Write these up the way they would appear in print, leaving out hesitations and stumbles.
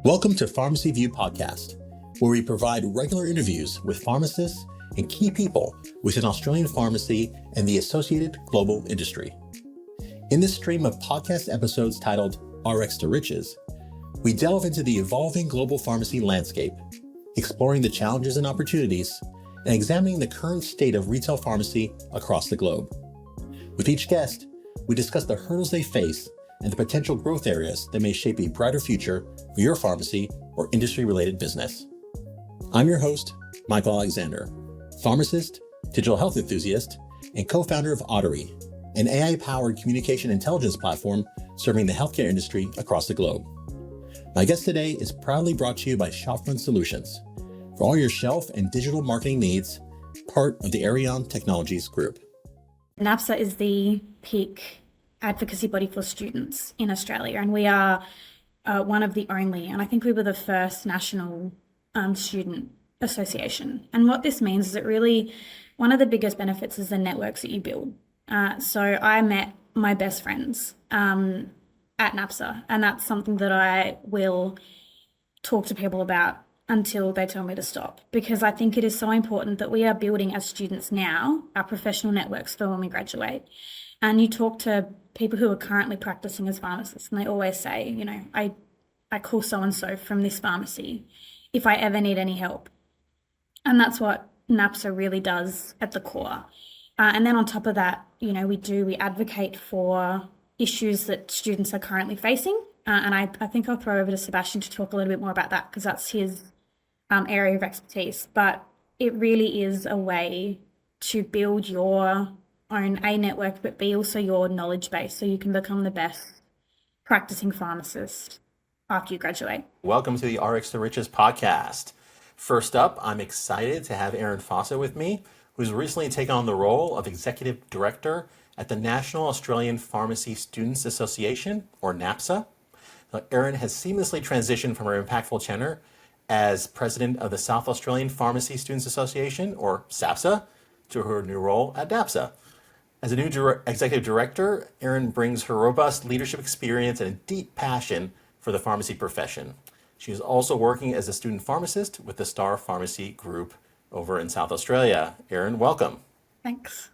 Welcome to Pharmacy View Podcast, where we provide regular interviews with pharmacists and key people within Australian pharmacy and the associated global industry. In this stream of podcast episodes titled RX to Riches, we delve into the evolving global pharmacy landscape, exploring the challenges and opportunities, and examining the current state of retail pharmacy across the globe. With each guest, we discuss the hurdles they face and the potential growth areas that may shape a brighter future for your pharmacy or industry-related business. I'm your host, Michael Alexander, pharmacist, digital health enthusiast, and co-founder of Audirie, an AI-powered communication intelligence platform serving the healthcare industry across the globe. My guest today is proudly brought to you by Shopfront Solutions for all your shelf and digital marketing needs, part of the Erin Technologies Group. NAPSA is the peak advocacy body for students in Australia, and we are one of the only, and I think we were the first national student association. And what this means is that really one of the biggest benefits is the networks that you build. So I met my best friends at NAPSA, and that's something that I will talk to people about until they tell me to stop, because I think it is so important that we are building as students now our professional networks for when we graduate. And you talk to people who are currently practicing as pharmacists, and they always say, you know, I call so-and-so from this pharmacy if I ever need any help. And that's what NAPSA really does at the core. And then on top of that, you know, we advocate for issues that students are currently facing. And I think I'll throw over to Sebastian to talk a little bit more about that, because that's his area of expertise. But it really is a way to build your own A network, but B also your knowledge base, so you can become the best practicing pharmacist after you graduate. Welcome to the RX to Riches podcast. First up, I'm excited to have Erin Fawcett with me, who's recently taken on the role of Executive Director at the National Australian Pharmacy Students Association, or NAPSA. Now, Erin has seamlessly transitioned from her impactful tenure as President of the South Australian Pharmacy Students Association, or SAPSA, to her new role at NAPSA. As a new executive director, Erin brings her robust leadership experience and a deep passion for the pharmacy profession. She is also working as a student pharmacist with the Star Pharmacy Group over in South Australia. Erin, welcome. Thanks.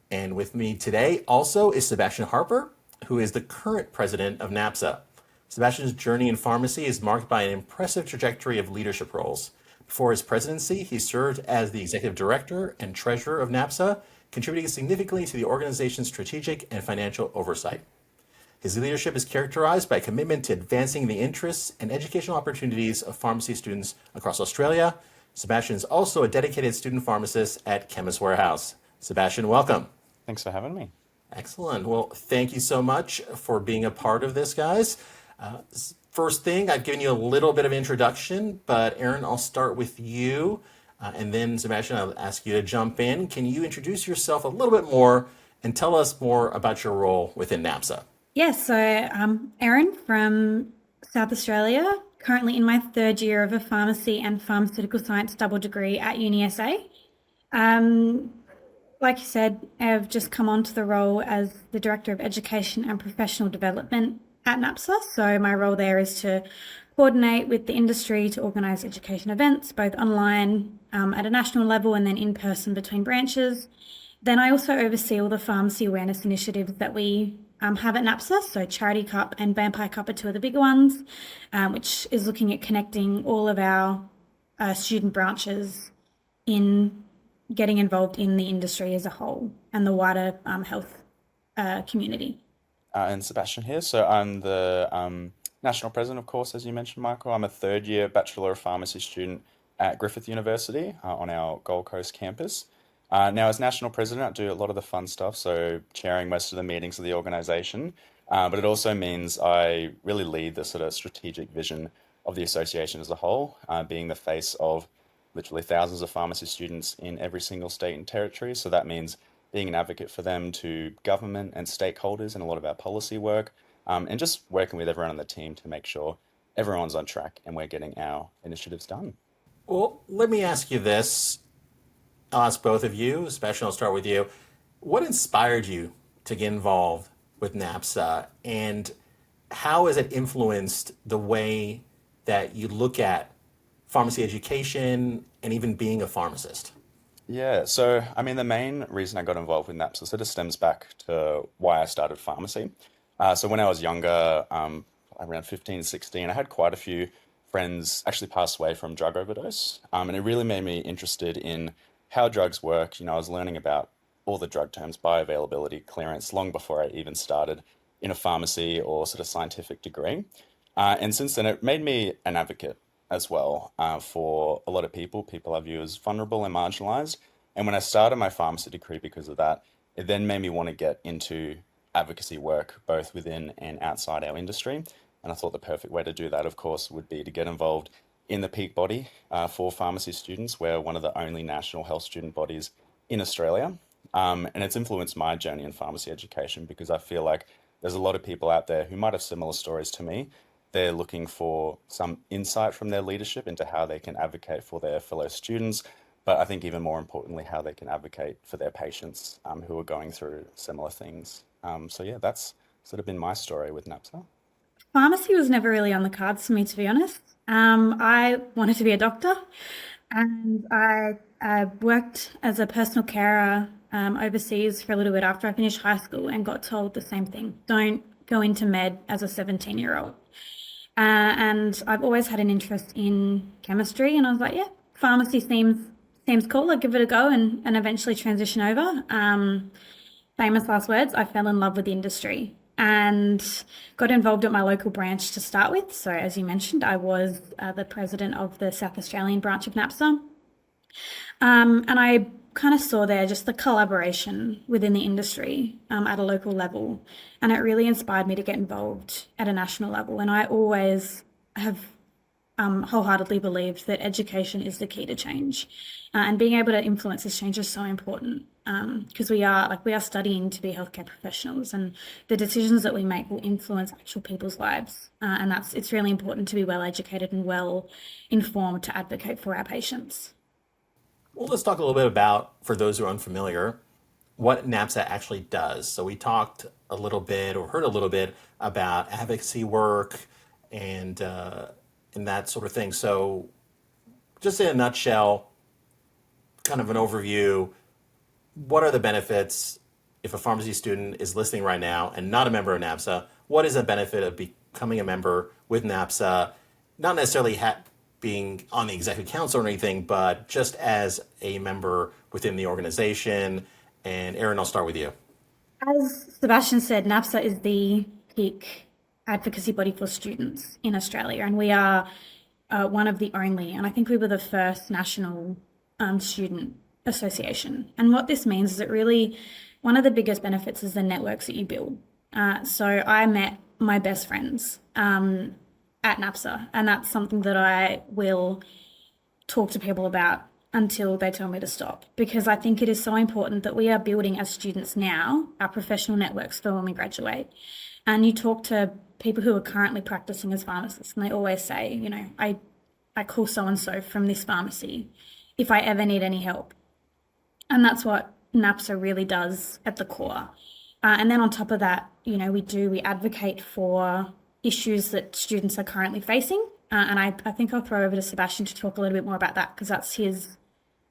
And with me today also is Sebastian Harper, who is the current president of NAPSA. Sebastian's journey in pharmacy is marked by an impressive trajectory of leadership roles. Before his presidency, he served as the executive director and treasurer of NAPSA, contributing significantly to the organization's strategic and financial oversight. His leadership is characterized by a commitment to advancing the interests and educational opportunities of pharmacy students across Australia. Sebastian is also a dedicated student pharmacist at Chemist Warehouse. Sebastian, welcome. Thanks for having me. Excellent. Well, thank you so much for being a part of this, guys. First thing, I've given you a little bit of introduction, but Erin, I'll start with you. And then, Sebastian, I'll ask you to jump in. Can you introduce yourself a little bit more and tell us more about your role within NAPSA? Yes, so I'm Erin from South Australia, currently in my third year of a pharmacy and pharmaceutical science double degree at UniSA. Like you said, I've just come onto the role as the Director of Education and Professional Development at NAPSA. So my role there is to coordinate with the industry to organise education events, both online at a national level and then in person between branches. Then I also oversee all the pharmacy awareness initiatives that we have at NAPSA. So Charity Cup and Vampire Cup are two of the bigger ones, which is looking at connecting all of our student branches in getting involved in the industry as a whole and the wider health community. And Sebastian here. So I'm the National President, of course, as you mentioned, Michael. I'm a third year Bachelor of Pharmacy student at Griffith University on our Gold Coast campus. Now, as National President, I do a lot of the fun stuff, so chairing most of the meetings of the organisation. But it also means I really lead the sort of strategic vision of the association as a whole, being the face of literally thousands of pharmacy students in every single state and territory. So that means being an advocate for them to government and stakeholders in a lot of our policy work, and just working with everyone on the team to make sure everyone's on track and we're getting our initiatives done. Well, let me ask you this. I'll ask both of you, especially I'll start with you. What inspired you to get involved with NAPSA, and how has it influenced the way that you look at pharmacy education and even being a pharmacist? Yeah, so I mean, the main reason I got involved with NAPSA sort of stems back to why I started pharmacy. So when I was younger, around 15, 16, I had quite a few friends actually pass away from drug overdose. And it really made me interested in how drugs work. I was learning about all the drug terms, bioavailability, clearance, long before I even started in a pharmacy or sort of scientific degree. And since then, it made me an advocate as well for a lot of people I view as vulnerable and marginalized. And when I started my pharmacy degree because of that, it then made me want to get into advocacy work, both within and outside our industry. And I thought the perfect way to do that, of course, would be to get involved in the peak body for pharmacy students. We're one of the only national health student bodies in Australia. And it's influenced my journey in pharmacy education because I feel like there's a lot of people out there who might have similar stories to me. They're looking for some insight from their leadership into how they can advocate for their fellow students, but I think even more importantly, how they can advocate for their patients who are going through similar things. So yeah, that's sort of been my story with NAPSA. Pharmacy was never really on the cards for me, to be honest. I wanted to be a doctor, and I worked as a personal carer overseas for a little bit after I finished high school and got told the same thing. Don't go into med as a 17-year-old. And I've always had an interest in chemistry, and I was like, yeah, pharmacy seems cool. I'll give it a go and eventually transition over. Famous last words, I fell in love with the industry and got involved at my local branch to start with. So as you mentioned, I was the president of the South Australian branch of NAPSA. And I kind of saw there just the collaboration within the industry at a local level. And it really inspired me to get involved at a national level. And I always have wholeheartedly believed that education is the key to change. And being able to influence this change is so important because we are studying to be healthcare professionals, and the decisions that we make will influence actual people's lives. And it's really important to be well educated and well informed to advocate for our patients. Well, let's talk a little bit about, for those who are unfamiliar, what NAPSA actually does. So we talked a little bit or heard a little bit about advocacy work and that sort of thing. So just in a nutshell, kind of an overview, what are the benefits if a pharmacy student is listening right now and not a member of NAPSA? What is the benefit of becoming a member with NAPSA? Not necessarily being on the executive council or anything, but just as a member within the organization. And Erin, I'll start with you. As Sebastian said, NAPSA is the peak advocacy body for students in Australia, and we are one of the only, and I think we were the first national student association. And what this means is that really one of the biggest benefits is the networks that you build. So I met my best friends at NAPSA, and that's something that I will talk to people about until they tell me to stop, because I think it is so important that we are building as students now our professional networks for when we graduate. And you talk to people who are currently practicing as pharmacists, and they always say, I call so-and-so from this pharmacy if I ever need any help. And that's what NAPSA really does at the core. And then on top of that, we advocate for issues that students are currently facing. And I think I'll throw over to Sebastian to talk a little bit more about that because that's his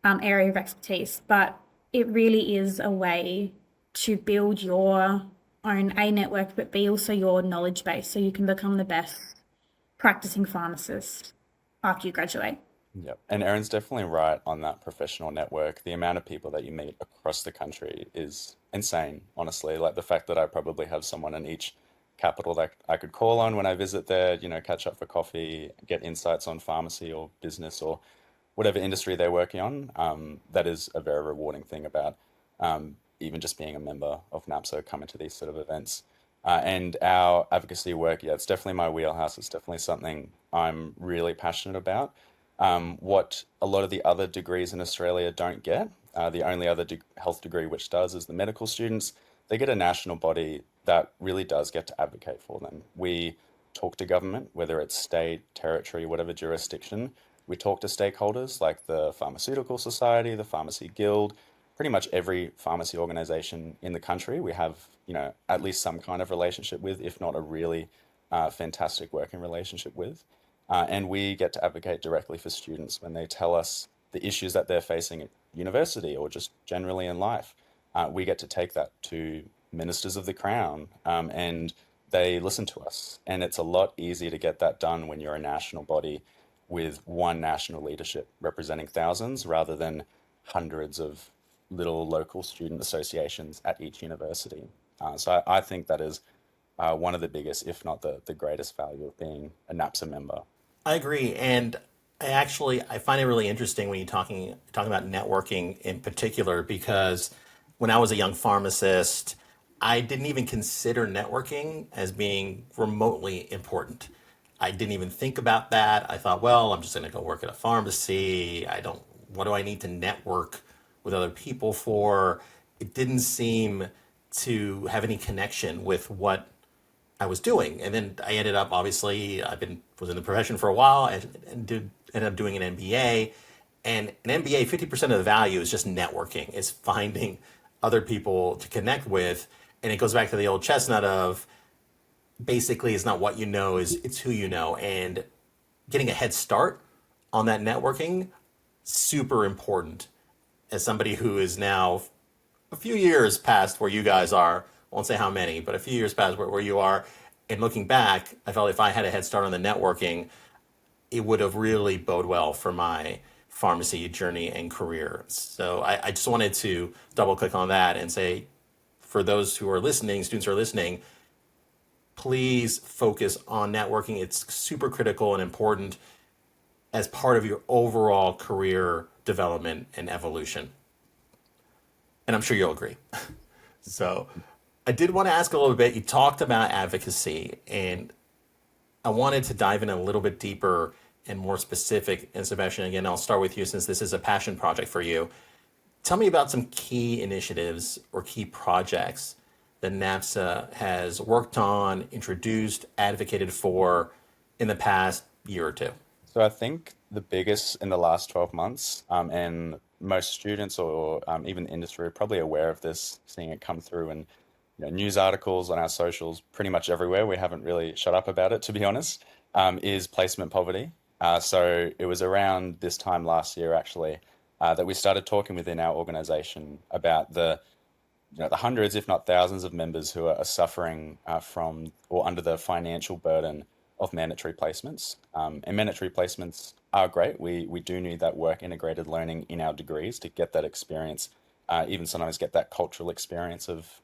area of expertise. But it really is a way to build your own A network, but B also your knowledge base so you can become the best practicing pharmacist after you graduate. Yep. And Erin's definitely right on that professional network. The amount of people that you meet across the country is insane, honestly. Like the fact that I probably have someone in each capital that I could call on when I visit there, catch up for coffee, get insights on pharmacy or business or whatever industry they're working on. That is a very rewarding thing about even just being a member of NAPSA, coming to these sort of events. And our advocacy work, yeah, it's definitely my wheelhouse. It's definitely something I'm really passionate about. What a lot of the other degrees in Australia don't get, the only other health degree which does is the medical students. They get a national body that really does get to advocate for them. We talk to government, whether it's state, territory, whatever jurisdiction. We talk to stakeholders like the Pharmaceutical Society, the Pharmacy Guild, pretty much every pharmacy organization in the country. We have, at least some kind of relationship with, if not a really fantastic working relationship with. And we get to advocate directly for students when they tell us the issues that they're facing at university or just generally in life. We get to take that to ministers of the Crown, and they listen to us. And it's a lot easier to get that done when you're a national body with one national leadership representing thousands rather than hundreds of little local student associations at each university. So I think that is one of the biggest, if not the greatest value of being a NAPSA member. I agree, and I find it really interesting when you're talking about networking in particular, because when I was a young pharmacist, I didn't even consider networking as being remotely important. I didn't even think about that. I thought, well, I'm just going to go work at a pharmacy. What do I need to network with other people for? It didn't seem to have any connection with what I was doing. And then I ended up, obviously, was in the profession for a while and ended up doing an MBA. And an MBA, 50% of the value is just networking, is finding other people to connect with. And it goes back to the old chestnut of basically it's not what you know, it's who you know. And getting a head start on that networking, super important. As somebody who is now a few years past where you guys are, I won't say how many, but a few years past where you are, and looking back, I felt if I had a head start on the networking, it would have really bode well for my pharmacy journey and career. So I just wanted to double click on that and say, for those who are listening, students who are listening, please focus on networking. It's super critical and important as part of your overall career development and evolution. And I'm sure you'll agree. So I did want to ask a little bit, you talked about advocacy, and I wanted to dive in a little bit deeper and more specific. And Sebastian, again, I'll start with you since this is a passion project for you. Tell me about some key initiatives or key projects that NAPSA has worked on, introduced, advocated for in the past year or two. So I think the biggest in the last 12 months, and most students or even the industry are probably aware of this, seeing it come through in news articles on our socials, pretty much everywhere. We haven't really shut up about it, to be honest, is placement poverty. So it was around this time last year, actually, that we started talking within our organization about the hundreds, if not thousands, of members who are suffering from or under the financial burden of mandatory placements. And mandatory placements are great. We do need that work integrated learning in our degrees to get that experience, even sometimes get that cultural experience of,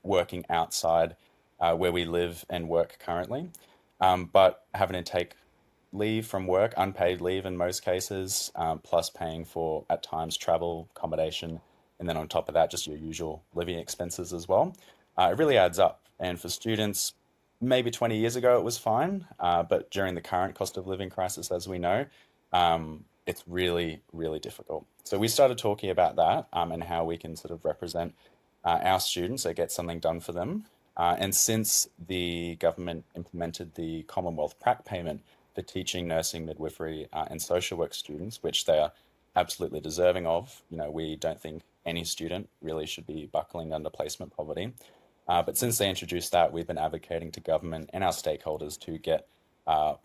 working outside where we live and work currently. But having to take leave from work, unpaid leave in most cases, plus paying for, at times, travel, accommodation, and then on top of that, just your usual living expenses as well. It really adds up. And for students, maybe 20 years ago it was fine, but during the current cost of living crisis, as we know, it's really, really difficult. So we started talking about that and how we can sort of represent our students or get something done for them. And since the government implemented the Commonwealth prac payment for teaching, nursing, midwifery, and social work students, which they are absolutely deserving of, we don't think any student really should be buckling under placement poverty. But since they introduced that, we've been advocating to government and our stakeholders to get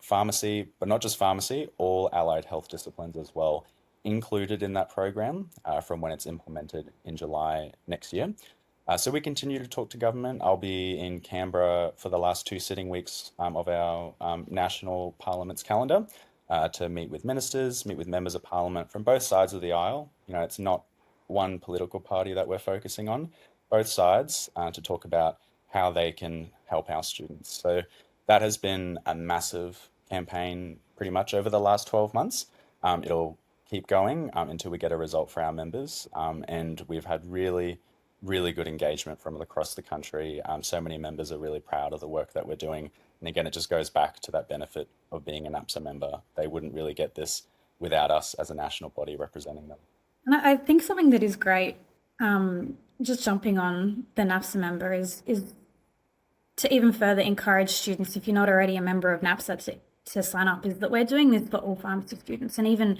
pharmacy, but not just pharmacy, all allied health disciplines as well, included in that program from when it's implemented in July next year. So we continue to talk to government. I'll be in Canberra for the last 2 sitting weeks of our national parliament's calendar to meet with ministers, meet with members of parliament from both sides of the aisle. It's not one political party that we're focusing on, both sides, to talk about how they can help our students. So that has been a massive campaign pretty much over the last 12 months. It'll keep going until we get a result for our members. And we've had really, really good engagement from across the country. So many members are really proud of the work that we're doing. And again, it just goes back to that benefit of being an NAPSA member. They wouldn't really get this without us as a national body representing them. And I think something that is great, just jumping on the NAPSA member, is to even further encourage students, if you're not already a member of NAPSA, to sign up, is that we're doing this for all pharmacy students, and even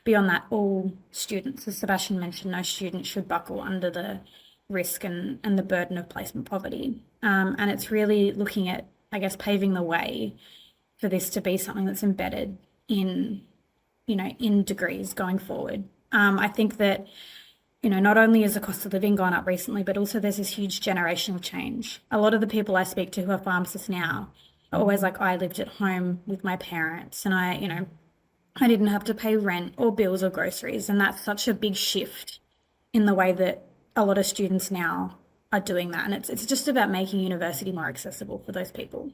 beyond that, all students. As Sebastian mentioned, no student should buckle under the risk and the burden of placement poverty. And it's really looking at, I guess, paving the way for this to be something that's embedded in, in degrees going forward. I think that, not only has the cost of living gone up recently, but also there's this huge generational change. A lot of the people I speak to who are pharmacists now are always like, I lived at home with my parents and I didn't have to pay rent or bills or groceries. And that's such a big shift in the way that a lot of students now are doing that. And it's just about making university more accessible for those people.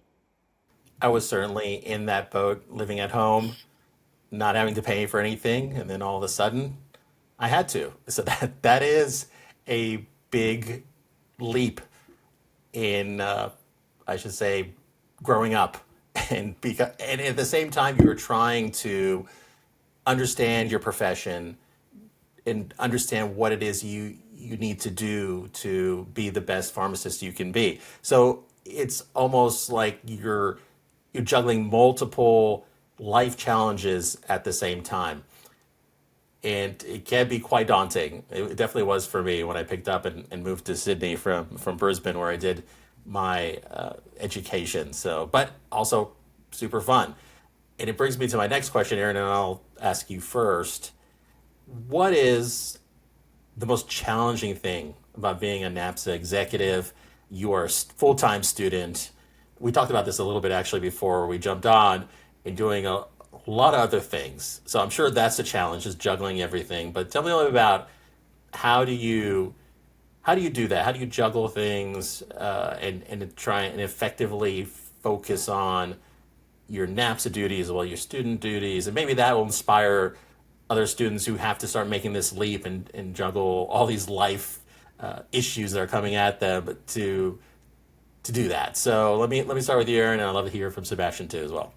I was certainly in that boat, living at home, not having to pay for anything, and then all of a sudden I had to. So that is a big leap in, I should say, growing up, and at the same time you were trying to understand your profession and understand what it is you need to do to be the best pharmacist you can be. So it's almost like you're juggling multiple life challenges at the same time. And it can be quite daunting. It definitely was for me when I picked up and moved to Sydney from Brisbane, where I did my education. So, but also super fun. And it brings me to my next question, Erin, and I'll ask you first. What is the most challenging thing about being a NAPSA executive? You are a full-time student. We talked about this a little bit actually before we jumped on, and doing a lot of other things. So I'm sure that's the challenge, is juggling everything. But tell me a little bit about how do you do that? How do you juggle things and try and effectively focus on your NAPSA duties as well, your student duties, and maybe that will inspire other students who have to start making this leap and juggle all these life issues that are coming at them to do that. So let me start with you, Erin, and I'd love to hear from Sebastian too as well.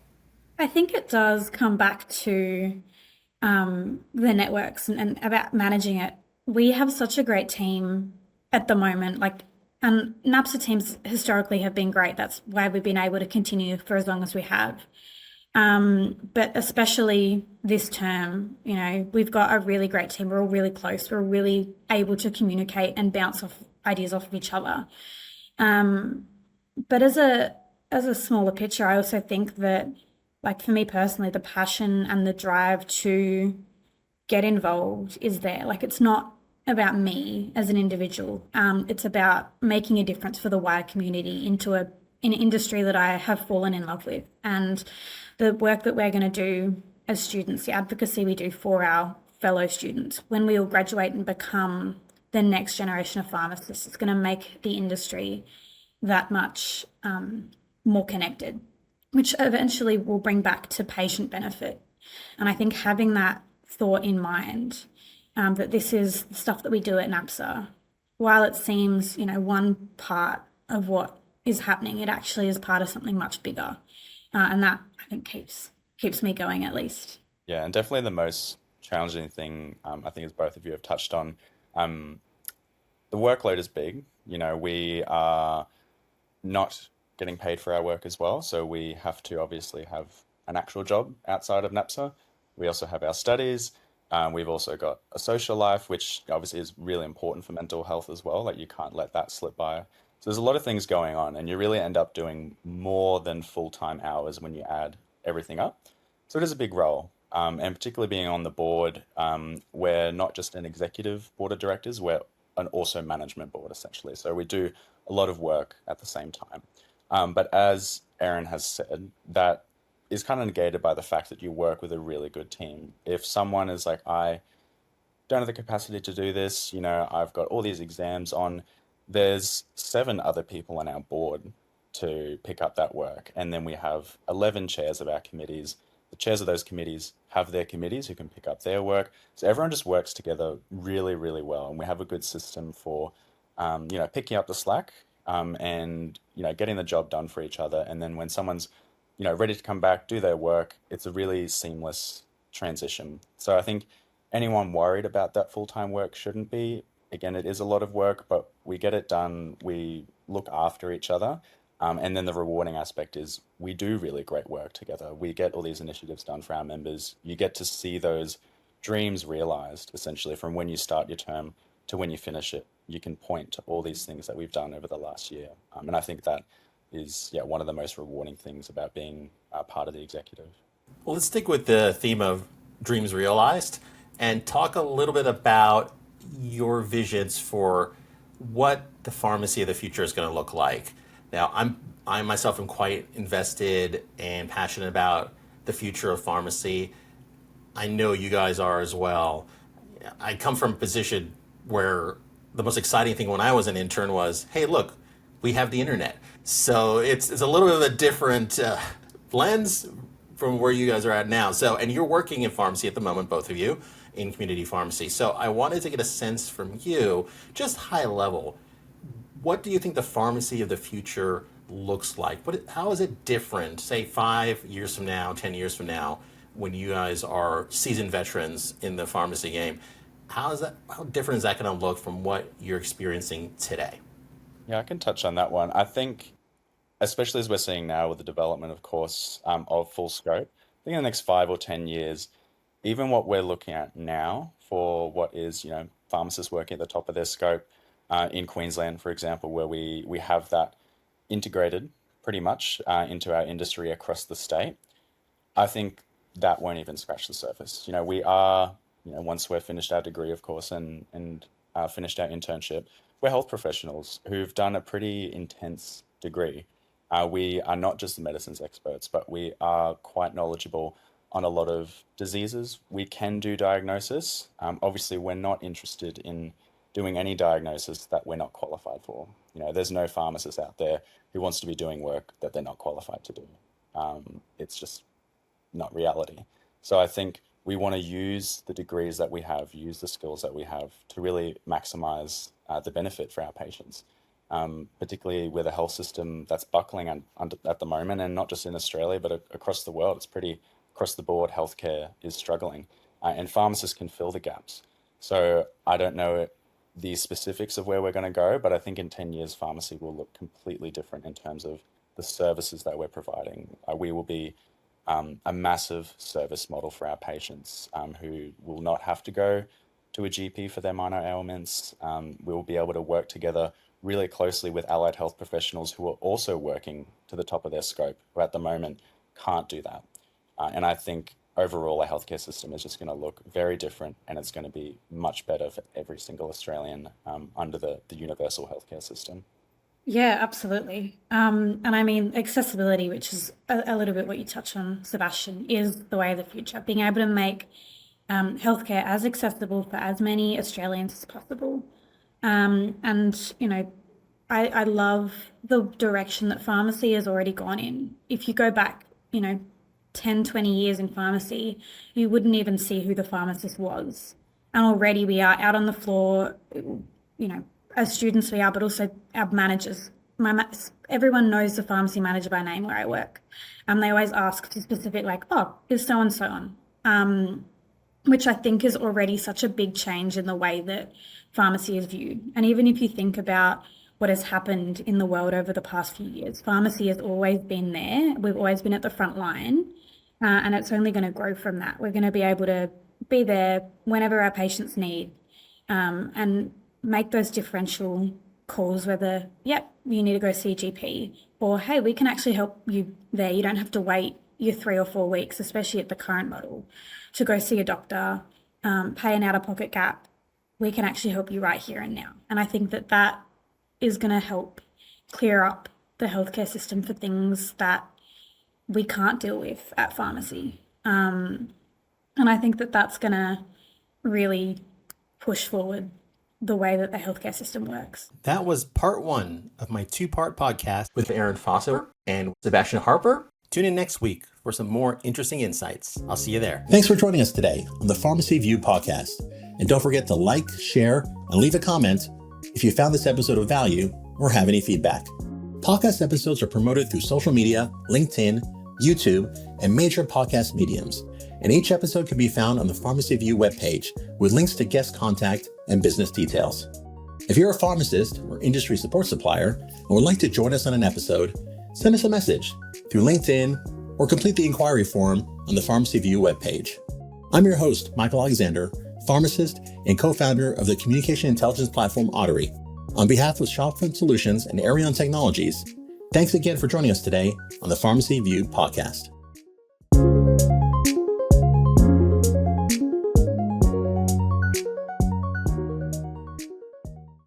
I think it does come back to the networks and about managing it. We have such a great team at the moment, and NAPSA teams historically have been great. That's why we've been able to continue for as long as we have. But especially this term, we've got a really great team. We're all really close. We're really able to communicate and bounce off ideas off of each other. But as a smaller picture, I also think that, for me personally, the passion and the drive to get involved is there. It's not about me as an individual. It's about making a difference for the wider community into an industry that I have fallen in love with. And the work that we're going to do as students, the advocacy we do for our fellow students, when we all graduate and become the next generation of pharmacists, it's going to make the industry that much more connected, which eventually will bring back to patient benefit. And I think having that thought in mind, that this is the stuff that we do at NAPSA, while it seems, one part of what is happening, it actually is part of something much bigger. And that, I think, keeps me going, at least. Yeah, and definitely the most challenging thing, I think, as both of you have touched on, the workload is big. We are not getting paid for our work as well, so we have to obviously have an actual job outside of NAPSA. We also have our studies. We've also got a social life, which obviously is really important for mental health as well. You can't let that slip by. So there's a lot of things going on, and you really end up doing more than full-time hours when you add everything up. So it is a big role, and particularly being on the board, we're not just an executive board of directors, we're an also management board, essentially. So we do a lot of work at the same time. But as Erin has said, that is kind of negated by the fact that you work with a really good team. If someone is like, I don't have the capacity to do this, I've got all these exams on, there's 7 other people on our board to pick up that work. And then we have 11 chairs of our committees. The chairs of those committees have their committees who can pick up their work. So everyone just works together really, really well. And we have a good system for, picking up the slack, and, getting the job done for each other. And then when someone's, ready to come back, do their work, it's a really seamless transition. So I think anyone worried about that full-time work shouldn't be. Again, it is a lot of work, but we get it done. We look after each other. And then the rewarding aspect is we do really great work together. We get all these initiatives done for our members. You get to see those dreams realized, essentially, from when you start your term to when you finish it. You can point to all these things that we've done over the last year. And I think that is, one of the most rewarding things about being part of the executive. Well, let's stick with the theme of dreams realized and talk a little bit about your visions for what the pharmacy of the future is going to look like. Now, I myself am quite invested and passionate about the future of pharmacy. I know you guys are as well. I come from a position where the most exciting thing when I was an intern was, hey, look, we have the internet. So it's a little bit of a different lens from where you guys are at now. So, and you're working in pharmacy at the moment, both of you, in community pharmacy. So I wanted to get a sense from you, just high level, what do you think the pharmacy of the future looks like? How is it different, say 5 years from now, 10 years from now, when you guys are seasoned veterans in the pharmacy game? How different is that going to look from what you're experiencing today? Yeah, I can touch on that one. I think, especially as we're seeing now with the development, of course, of full scope, I think in the next 5 or 10 years, even what we're looking at now for what is, pharmacists working at the top of their scope in Queensland, for example, where we have that integrated pretty much into our industry across the state, I think that won't even scratch the surface. We are, once we're finished our degree, of course, and finished our internship, we're health professionals who've done a pretty intense degree. We are not just the medicines experts, but we are quite knowledgeable on a lot of diseases. We can do diagnosis. Obviously, we're not interested in doing any diagnosis that we're not qualified for. There's no pharmacist out there who wants to be doing work that they're not qualified to do. It's just not reality. So I think we want to use the degrees that we have, use the skills that we have to really maximize the benefit for our patients, particularly with a health system that's buckling at the moment, and not just in Australia, but across the world. It's pretty across the board. Healthcare is struggling, and pharmacists can fill the gaps. So I don't know the specifics of where we're going to go, but I think in 10 years, pharmacy will look completely different in terms of the services that we're providing. We will be a massive service model for our patients who will not have to go to a GP for their minor ailments. We will be able to work together really closely with allied health professionals who are also working to the top of their scope, who at the moment can't do that. And I think overall our healthcare system is just going to look very different, and it's going to be much better for every single Australian under the universal healthcare system. Yeah, absolutely. And I mean, accessibility, which is a little bit what you touched on, Sebastian, is the way of the future. Being able to make healthcare as accessible for as many Australians as possible. And, I love the direction that pharmacy has already gone in. If you go back, 10, 20 years in pharmacy, you wouldn't even see who the pharmacist was. And already we are out on the floor, as students we are, but also our managers. Everyone knows the pharmacy manager by name where I work. They always ask for specific, is so-and-so on? Which I think is already such a big change in the way that pharmacy is viewed. And even if you think about what has happened in the world over the past few years, pharmacy has always been there. We've always been at the front line, and it's only going to grow from that. We're going to be able to be there whenever our patients need, and make those differential calls, whether, you need to go see a GP, or, hey, we can actually help you there. You don't have to wait your 3 or 4 weeks, especially at the current model, to go see a doctor, pay an out-of-pocket gap. We can actually help you right here and now. And I think that is going to help clear up the healthcare system for things that we can't deal with at pharmacy. And I think that's going to really push forward the way that the healthcare system works. That was part 1 of my 2-part podcast with Erin Fawcett and Sebastian Harper. Tune in next week for some more interesting insights. I'll see you there. Thanks for joining us today on the Pharmacy View podcast. And don't forget to like, share, and leave a comment if you found this episode of value or have any feedback. Podcast episodes are promoted through social media, LinkedIn, YouTube, and major podcast mediums. And each episode can be found on the Pharmacy View webpage with links to guest contact and business details. If you're a pharmacist or industry support supplier and would like to join us on an episode, send us a message through LinkedIn or complete the inquiry form on the Pharmacy View webpage. I'm your host, Michael Alexander, pharmacist and co-founder of the communication intelligence platform Audirie. On behalf of Shopfront Solutions and Arion Technologies, thanks again for joining us today on the Pharmacy View podcast.